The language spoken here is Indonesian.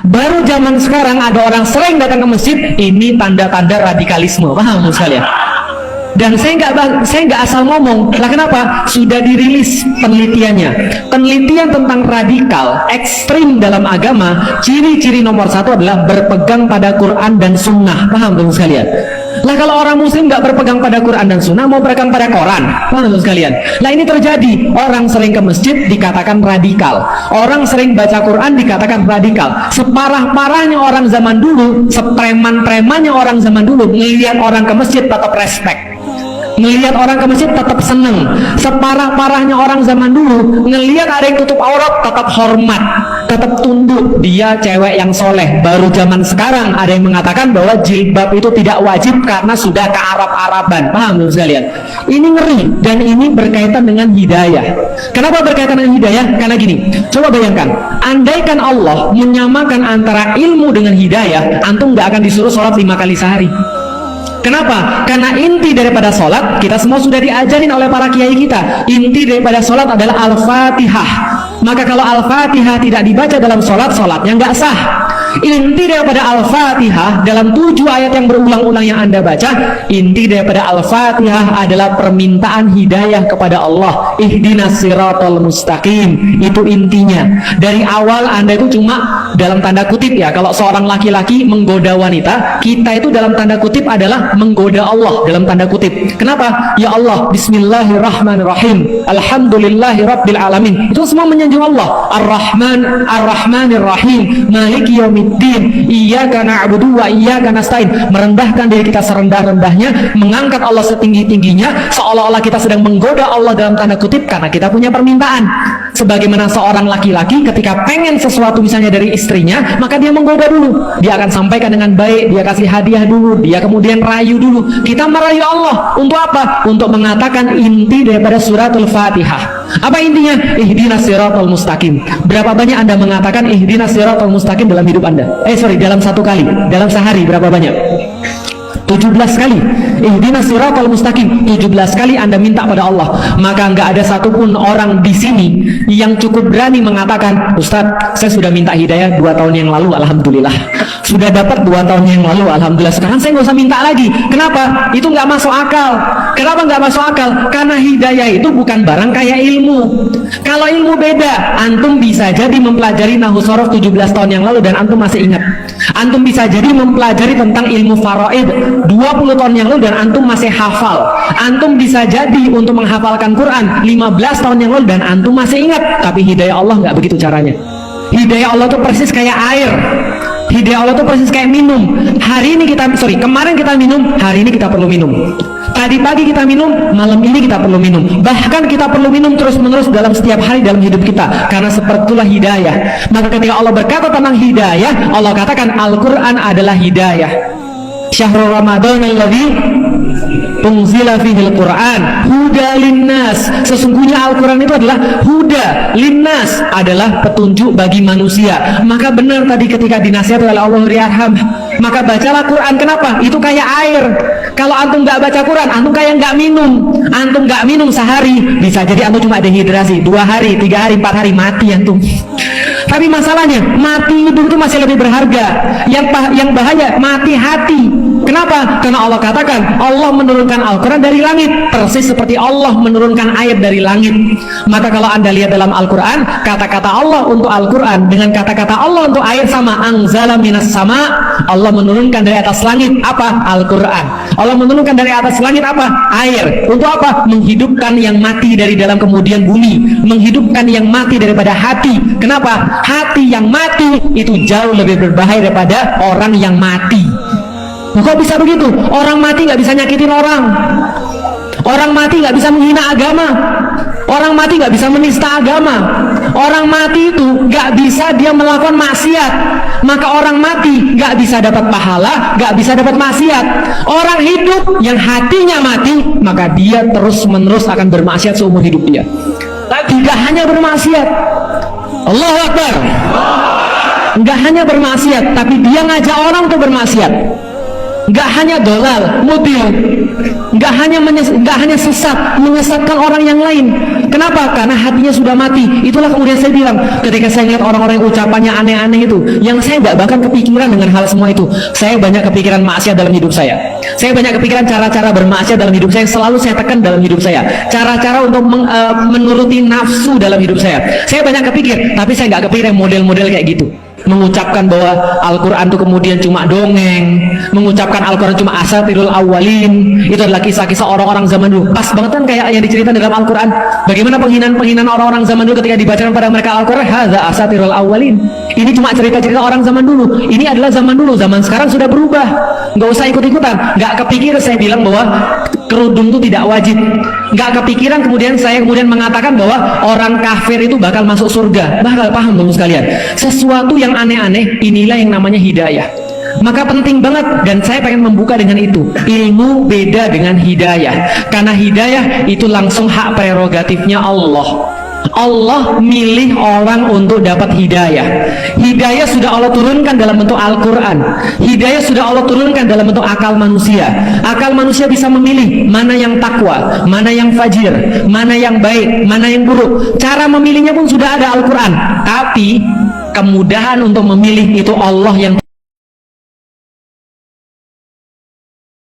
Baru zaman sekarang ada orang sering datang ke masjid, ini tanda-tanda radikalisme, paham sekalian? Dan saya nggak asal ngomong lah. Kenapa? Sudah dirilis penelitiannya. Penelitian tentang radikal ekstrim dalam agama, ciri-ciri nomor satu adalah berpegang pada Quran dan Sunnah. Paham teman sekalian? Lah kalau orang muslim nggak berpegang pada Quran dan Sunnah, mau berpegang pada Quran, paham teman sekalian? Lah ini terjadi. Orang sering ke masjid dikatakan radikal, orang sering baca Quran dikatakan radikal. Separah-parahnya orang zaman dulu, sepreman-premannya orang zaman dulu, ngelihat orang ke masjid tetap respect, ngelihat orang ke masjid tetap seneng. Separah-parahnya orang zaman dulu, ngelihat ada yang tutup aurat tetap hormat, tetap tunduk, dia cewek yang soleh. Baru zaman sekarang ada yang mengatakan bahwa jilbab itu tidak wajib karena sudah ke Arab-Araban. Paham teman sekalian? Ini ngeri, dan ini berkaitan dengan hidayah. Kenapa berkaitan dengan hidayah? Karena gini, coba bayangkan, andaikan Allah menyamakan antara ilmu dengan hidayah, antum nggak akan disuruh sholat 5 kali sehari. Kenapa? Karena inti daripada sholat kita semua sudah diajarin oleh para kiai kita. Inti daripada sholat adalah Al-Fatihah. Maka kalau Al-Fatihah tidak dibaca dalam sholat, sholatnya nggak sah. Inti daripada Al-Fatihah dalam 7 ayat yang berulang-ulang yang Anda baca, inti daripada Al-Fatihah adalah permintaan hidayah kepada Allah. Ihdinas siratal mustaqim. Itu intinya. Dari awal Anda itu cuma dalam tanda kutip ya, kalau seorang laki-laki menggoda wanita, kita itu dalam tanda kutip adalah menggoda Allah dalam tanda kutip. Kenapa? Ya Allah, bismillahirrahmanirrahim, alhamdulillahi rabbil alamin. Itu semua menyanjung Allah. Ar-Rahman, Ar-Rahmanirrahim, Maliki yaumiddin, iyyaka na'budu wa iyyaka nasta'in. Merendahkan diri kita serendah-rendahnya, mengangkat Allah setinggi-tingginya, seolah-olah kita sedang menggoda Allah dalam tanda kutip karena kita punya permintaan. Sebagaimana seorang laki-laki ketika pengen sesuatu misalnya dari istrinya, maka dia menggoda dulu. Dia akan sampaikan dengan baik, dia kasih hadiah dulu, dia kemudian rayu dulu. Kita merayu Allah untuk apa? Untuk mengatakan inti daripada suratul Fatihah. Apa intinya? Ihdinas siratal mustaqim. Berapa banyak Anda mengatakan ihdinas siratal mustaqim dalam hidup Anda? Dalam satu kali, dalam sehari berapa banyak? 17 kali. Ihdinas siratal mustaqim, 17 kali Anda minta pada Allah. Maka nggak ada satupun orang di sini yang cukup berani mengatakan, Ustadz, saya sudah minta hidayah 2 tahun yang lalu, alhamdulillah. Sudah dapat 2 tahun yang lalu, alhamdulillah. Sekarang saya nggak usah minta lagi. Kenapa? Itu nggak masuk akal. Kenapa nggak masuk akal? Karena hidayah itu bukan barang kayak ilmu. Kalau ilmu beda. Antum bisa jadi mempelajari nahwu shorof 17 tahun yang lalu dan antum masih ingat. Antum bisa jadi mempelajari tentang ilmu faraid 20 tahun yang lalu dan antum masih hafal. Antum bisa jadi untuk menghafalkan Quran 15 tahun yang lalu dan antum masih ingat. Tapi hidayah Allah nggak begitu caranya. Hidayah Allah itu persis kayak air. Hidayah Allah itu persis kayak minum. Kemarin kita minum, hari ini kita perlu minum. Tadi pagi kita minum, malam ini kita perlu minum. Bahkan kita perlu minum terus-menerus dalam setiap hari dalam hidup kita. Karena seperti itulah hidayah. Maka ketika Allah berkata tentang hidayah, Allah katakan Al-Quran adalah hidayah. Syahrul Ramadan alladzi unzila fihil Quran huda linnas. Sesungguhnya Al-Quran itu adalah huda linnas, adalah petunjuk bagi manusia. Maka benar tadi ketika dinasihati oleh Allah yarham, maka bacalah Quran. Kenapa? Itu kayak air. Kalau antum nggak baca Quran, antum kayak nggak minum. Antum nggak minum sehari, bisa jadi antum cuma dehidrasi. 2 hari, 3 hari, 4 hari mati antum. Tapi masalahnya mati hidup itu masih lebih berharga. Yang bahaya mati hati. Kenapa? Karena Allah katakan Allah menurunkan Al-Quran dari langit, persis seperti Allah menurunkan air dari langit. Maka kalau Anda lihat dalam Al-Quran, kata-kata Allah untuk Al-Quran dengan kata-kata Allah untuk air sama. Anzala minas sama, Allah menurunkan dari atas langit apa? Al-Quran. Allah menurunkan dari atas langit apa? Air. Untuk apa? Menghidupkan yang mati dari dalam kemudian bumi, menghidupkan yang mati daripada hati. Kenapa? Hati yang mati itu jauh lebih berbahaya daripada orang yang mati. Kok bisa begitu? Orang mati nggak bisa nyakitin orang. Orang mati nggak bisa menghina agama. Orang mati nggak bisa menista agama. Orang mati itu nggak bisa dia melakukan maksiat. Maka orang mati nggak bisa dapat pahala, nggak bisa dapat maksiat. Orang hidup yang hatinya mati, maka dia terus-menerus akan bermaksiat seumur hidup dia. Tidak hanya bermaksiat, Allahu Akbar. Nggak hanya bermaksiat, tapi dia ngajak orang untuk bermaksiat. nggak hanya dolal, mudil, nggak hanya sesat, menyesatkan orang yang lain. Kenapa? Karena hatinya sudah mati. Itulah kemudian saya bilang, ketika saya lihat orang-orang yang ucapannya aneh-aneh itu, yang saya nggak bahkan kepikiran dengan hal semua itu. Saya banyak kepikiran maksiat dalam hidup saya. Saya banyak kepikiran cara-cara bermaksiat dalam hidup saya, selalu saya tekan dalam hidup saya. Cara-cara untuk menuruti nafsu dalam hidup saya. Saya banyak kepikir, tapi saya nggak kepikiran model-model kayak gitu. Mengucapkan bahwa Al-Quran itu kemudian cuma dongeng, mengucapkan Al-Quran cuma asatirul awwalin, itu adalah kisah-kisah orang-orang zaman dulu. Pas banget kan kayak yang diceritakan dalam Al-Quran, bagaimana penghinaan-penghinaan orang-orang zaman dulu ketika dibacakan pada mereka Al-Quran. Hadza asatirul awwalin, ini cuma cerita-cerita orang zaman dulu. Ini adalah zaman dulu, zaman sekarang sudah berubah. Nggak usah ikut-ikutan. Nggak kepikir saya bilang bahwa kerudung itu tidak wajib. Nggak kepikiran kemudian saya mengatakan bahwa orang kafir itu bakal masuk surga. Bakal paham teman sekalian, sesuatu yang aneh-aneh, inilah yang namanya hidayah. Maka penting banget, dan saya pengen membuka dengan itu, ilmu beda dengan hidayah. Karena hidayah itu langsung hak prerogatifnya Allah. Allah milih orang untuk dapat hidayah. Hidayah sudah Allah turunkan dalam bentuk Al-Quran. Hidayah sudah Allah turunkan dalam bentuk akal manusia. Akal manusia bisa memilih mana yang takwa, mana yang fajir, mana yang baik, mana yang buruk. Cara memilihnya pun sudah ada Al-Quran. Tapi kemudahan untuk memilih itu Allah yang